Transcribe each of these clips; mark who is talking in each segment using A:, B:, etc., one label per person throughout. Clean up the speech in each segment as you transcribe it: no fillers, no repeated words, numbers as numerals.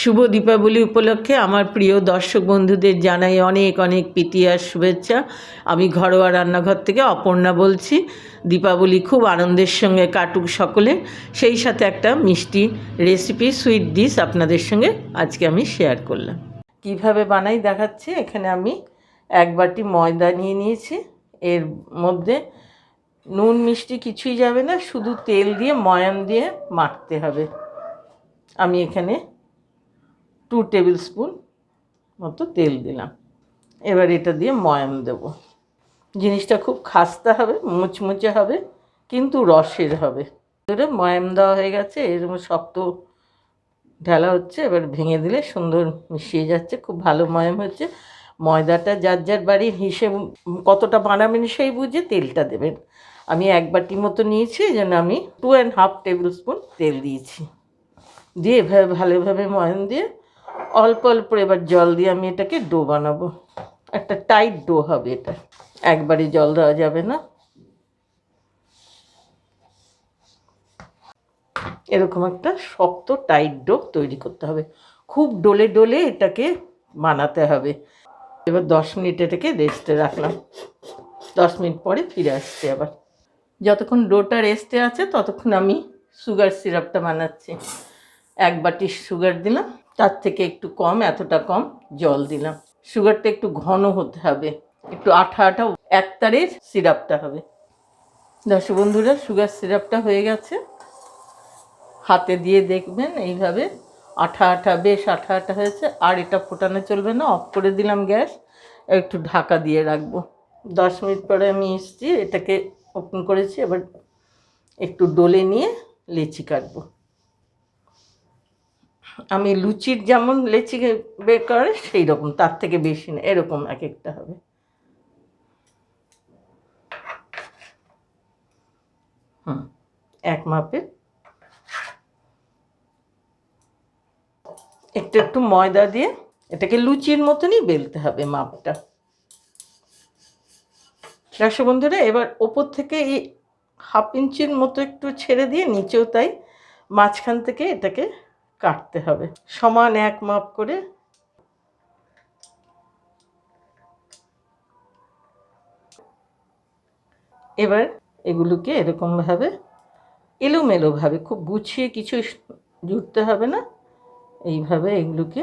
A: শুভ দীপাবলি উপলক্ষে আমার প্রিয় দর্শক বন্ধুদের জানাই অনেক অনেক প্রীতি আর শুভেচ্ছা। আমি ঘরোয়া রান্নাঘর থেকে অপর্ণা বলছি। দীপাবলি খুব আনন্দের সঙ্গে কাটুক সকলে, সেই সাথে একটা মিষ্টি রেসিপি সুইট ডিশ আপনাদের সঙ্গে আজকে আমি শেয়ার করলাম। কিভাবে বানাই দেখাচ্ছি। এখানে আমি 1 বাটি ময়দা নিয়ে নিয়েছি। এর মধ্যে নুন মিষ্টি কিছুই যাবে না, শুধু তেল দিয়ে ময়াম দিয়ে মাখতে হবে। আমি এখানে 2 টেবিল স্পুন মতো তেল দিলাম। এবার এটা দিয়ে ময়াম দেব। জিনিসটা খুব খাস্তা হবে, মুচমুচে হবে, কিন্তু রসের হবে। ধরে ময়াম দেওয়া হয়ে গেছে, এরকম শক্ত ঢালা হচ্ছে। এবার ভেঙে দিলে সুন্দর মিশিয়ে যাচ্ছে, খুব ভালো ময়াম হচ্ছে। ময়দাটা যার যার বাড়ির হিসেব কতটা বানাবেন সেই বুঝে তেলটা দেবেন। আমি 1 বাটি মতো নিয়েছি, এই জন্য আমি 2.5 টেবিল স্পুন তেল দিয়েছি। দিয়ে এভাবে ভালোভাবে ময়াম দিয়ে অল্প অল্প এবার জল দিয়ে আমি এটাকে ডো বানাবো। একটা টাইট ডো হবে এটা, একবারে জল দেওয়া যাবে না। এরকম একটা শক্ত টাইট ডো তৈরি করতে হবে। খুব ডোলে ডোলে এটাকে বানাতে হবে। এবার 10 মিনিট এটাকে রেস্টে রাখলাম। 10 মিনিট পরে ফিরে আসছি আবার। যতক্ষণ ডোটা রেস্টে আছে ততক্ষণ আমি সুগার সিরাপটা বানাচ্ছি। 1 বাটি সুগার দিলাম, তার থেকে একটু কম, এতটা কম জল দিলাম। সুগারটা একটু ঘন হতে হবে, একটু আঠা আঠা একতারের সিরাপটা হবে। দর্শক বন্ধুরা, সুগার সিরাপটা হয়ে গেছে। হাতে দিয়ে দেখবেন এইভাবে আঠা আঠা, বেশ আঠা আঠা হয়েছে। আর এটা ফোটানো চলবে না, অফ করে দিলাম গ্যাস। একটু ঢাকা দিয়ে রাখবো। 10 মিনিট পরে আমি এসেছি, এটাকে ওপেন করেছি। এবার একটু ডলে নিয়ে লেচি কাটবো। আমি লুচির যেমন লেচি বের করে সেই রকম, তার থেকে বেশি না, এরকম এক একটা হবে। এক মাপে একটু একটু ময়দা দিয়ে এটাকে লুচির মতনই বেলতে হবে মাপটা। দর্শক বন্ধুরা, এবার ওপর থেকে এই 1/2 ইঞ্চির মতো একটু ছেড়ে দিয়ে, নিচেও তাই, মাঝখান থেকে এটাকে কাটতে হবে সমান এক মাপ করে। এবার এগুলোকে এরকমভাবে এলোমেলোভাবে, খুব গুছিয়ে কিছু জুড়তে হবে না, এইভাবে এগুলোকে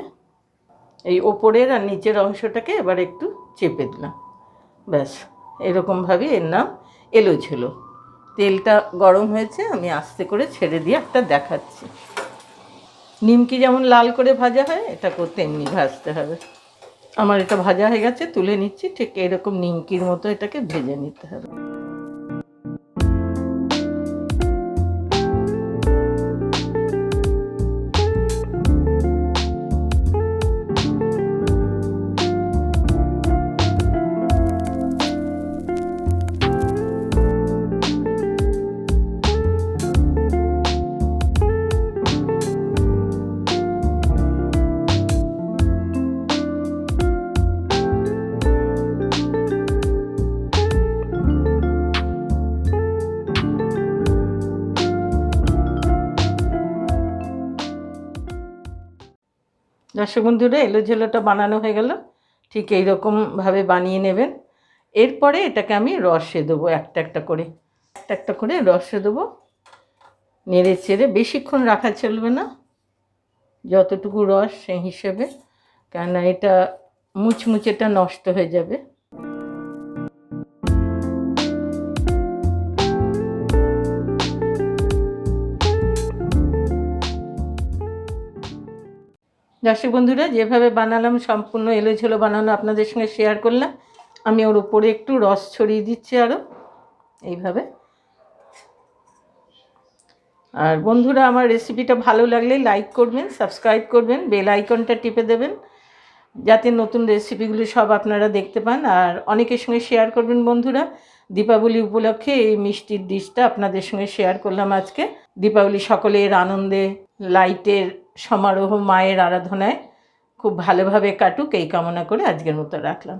A: এই ওপরের আর নিচের অংশটাকে এবার একটু চেপে দিলাম। ব্যাস, এরকমভাবে এর নাম এলো ঝেলো। তেলটা গরম হয়েছে, আমি আস্তে করে ছেড়ে দিয়ে একটা দেখাচ্ছি। নিমকি যেমন লাল করে ভাজা হয়, এটাকেও তেমনি ভাজতে হবে। আমার এটা ভাজা হয়ে গেছে, তুলে নিচ্ছি। ঠিক এরকম নিমকির মতো এটাকে ভেজে নিতে হবে। দর্শক বন্ধুরা, এলো ঝেলোটা বানানো হয়ে গেল। ঠিক এইরকমভাবে বানিয়ে নেবেন। এরপরে এটাকে আমি রসে দেবো, একটা একটা করে রসে দেবো। নেড়ে চেড়ে, বেশিক্ষণ রাখা চলবে না, যতটুকু রস সেই হিসেবে, কেননা এটা মুচমুচেটা নষ্ট হয়ে যাবে। দর্শক বন্ধুরা, যেভাবে বানালাম সম্পূর্ণ এলো ঝেলো বানানো আপনাদের সঙ্গে শেয়ার করলাম। আমি ওর উপরে একটু রস ছড়িয়ে দিচ্ছি আরও এইভাবে। আর বন্ধুরা, আমার রেসিপিটা ভালো লাগলে লাইক করবেন, সাবস্ক্রাইব করবেন, বেল আইকনটা টিপে দেবেন, যাতে নতুন রেসিপিগুলো সব আপনারা দেখতে পান। আর অনেকের সঙ্গে শেয়ার করবেন বন্ধুরা। দীপাবলি উপলক্ষে এই মিষ্টির ডিশটা আপনাদের সঙ্গে শেয়ার করলাম আজকে। দীপাবলি সকলের আনন্দে, লাইটের সমারোহ, মায়ের আরাধনায় খুব ভালোভাবে কাটুক, এই কামনা করে আজকের মতো রাখলাম।